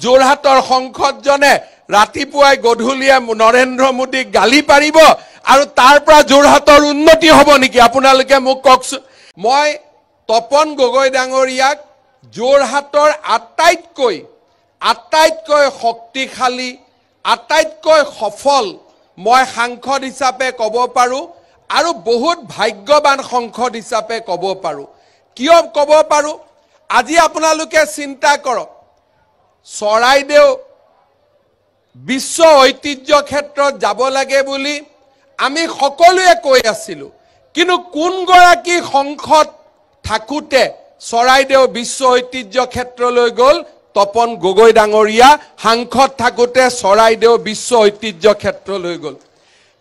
যোৰহাটৰ সংসদজনে ৰাতিপুৱাই গধূলিয়ে নৰেন্দ্ৰ মোদীক গালি পাৰিব আৰু তাৰ পৰা যোৰহাটৰ উন্নতি হ'ব নেকি আপোনালোকে মোক কওকচোন মই তপন গগৈ ডাঙৰীয়াক যোৰহাটৰ আটাইতকৈ শক্তিশালী আটাইতকৈ সফল মই সাংসদ হিচাপে ক'ব পাৰো আৰু বহুত ভাগ্যৱান সাংসদ হিচাপে ক'ব পাৰো কিয় ক'ব পাৰো আজি আপোনালোকে চিন্তা কৰক চৰাইদেউ বিশ্ব ঐতিহ্য ক্ষেত্ৰত যাব লাগে বুলি আমি সকলোৱে কৈ আছিলো কিন্তু কোন গৰাকী সংসদ থাকুতে চৰাইদেউ বিশ্ব ঐতিহ্য ক্ষেত্ৰলৈ গ'ল তপন গগৈ ডাঙৰীয়া সাংসদ থাকুতে চৰাইদেউ বিশ্ব ঐতিহ্য ক্ষেত্ৰলৈ গ'ল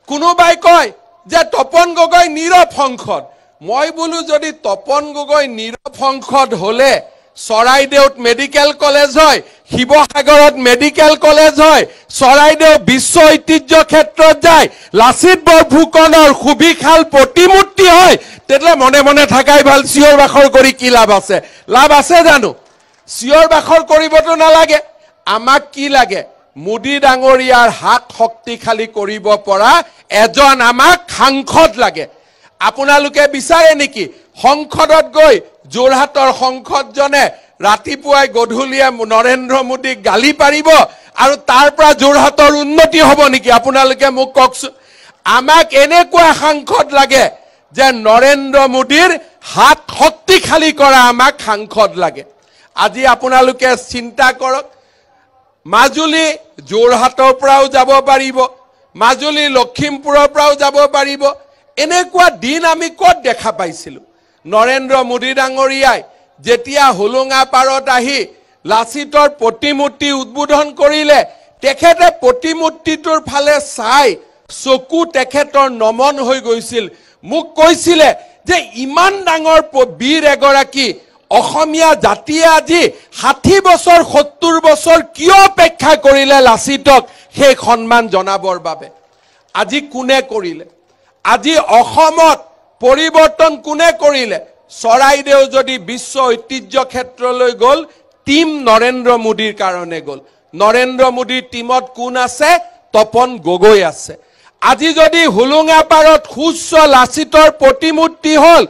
কোনোবাই কয় যে তপন গগৈ নীৰৱ সংসদ মই বোলো যদি তপন গগৈ নীৰৱ সংসদ হলে চৰাইদেউত মেডিকেল কলেজ হয় শিৱসাগৰত মেডিকেল কলেজ হয় চৰাইদেউ বিশ্ব ঐতিহ্য ক্ষেত্ৰত যায় লাচিত বৰফুকনৰ সুবিশাল প্ৰতিমূৰ্তি হয় তেলে মনে মনে থাকাই ভাল চিঞৰ বাখৰ কৰি কি লাভ আছে জানো চিঞৰ বাখৰ কৰিবতো নালাগে আমাক কি লাগে মোদী ডাঙৰীয়াৰ হাত শক্তিশালী কৰিব পৰা এজন আমাক সাংসদ লাগে আপোনালোকে বিচাৰে নেকি সংসদত গৈ যোৰহাটৰ সংসদজনে ৰাতিপুৱাই গধূলিয়ে নৰেন্দ্ৰ মোদীক গালি পাৰিব আৰু তাৰ পৰা যোৰহাটৰ উন্নতি হ'ব নেকি আপোনালোকে মোক কওকচোন আমাক এনেকুৱা সাংসদ লাগে যে নৰেন্দ্ৰ মোদীৰ হাত শক্তিশালী কৰা আমাক সাংসদ লাগে আজি আপোনালোকে চিন্তা কৰক মাজুলী যোৰহাটৰ পৰাও যাব পাৰিব মাজুলী লখিমপুৰৰ পৰাও যাব পাৰিব এনেকুৱা দিন আমি ক'ত দেখা পাইছিলো নৰেন্দ্ৰ মোদী ডাঙৰীয়াই যেতিয়া হুলুঙা পাৰত আহি লাচিতৰ প্ৰতিমূৰ্তি উদ্বোধন কৰিলে তেখেতে প্ৰতিমূৰ্তিটোৰ ফালে চাই চকু তেখেতৰ নমন হৈ গৈছিল মোক কৈছিলে যে ইমান ডাঙৰ বীৰ এগৰাকী অসমীয়া জাতিয়ে আজি 60 বছৰ 70 বছৰ কিয় অপেক্ষা কৰিলে লাচিতক সেই সন্মান জনাবৰ বাবে আজি কোনে কৰিলে আজি অসমত পৰিৱৰ্তন কোনে কৰিলে চৰাইদেউ যদি বিশ্ব ঐতিহ্য ক্ষেত্ৰলৈ গ'ল টিম নৰেন্দ্ৰ মোদীৰ কাৰণে গ'ল নৰেন্দ্ৰ মোদীৰ টিমত কোন আছে তপন গগৈ আছে আজি যদি হুলুঙা পাৰত সুউচ্চ লাচিতৰ প্ৰতিমূৰ্তি হল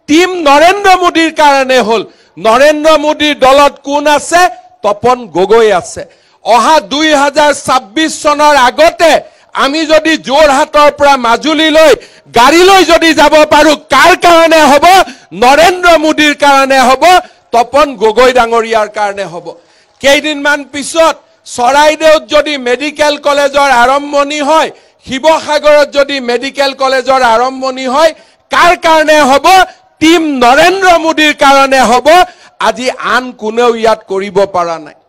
টিম নৰেন্দ্ৰ মোদীৰ কাৰণে হল নৰেন্দ্ৰ মোদীৰ দলত কোন আছে তপন গগৈ আছে অহা 2026 চনৰ আগতে আমি যদি যোৰহাটৰ পৰা মাজুলীলৈ গাড়ীলৈ যদি যাব পাৰো কাৰ কাৰণে হ'ব নৰেন্দ্ৰ মোদীৰ কাৰণে হ'ব তপন গগৈ ডাঙৰীয়াৰ কাৰণে হ'ব কেইদিনমান পিছত চৰাইদেউত যদি মেডিকেল কলেজৰ আৰম্ভণি হয় শিৱসাগৰত যদি মেডিকেল কলেজৰ আৰম্ভণি হয় কাৰ কাৰণে হ'ব টিম নৰেন্দ্ৰ মোদীৰ কাৰণে হ'ব আজি আন কোনেও ইয়াত কৰিব পৰা নাই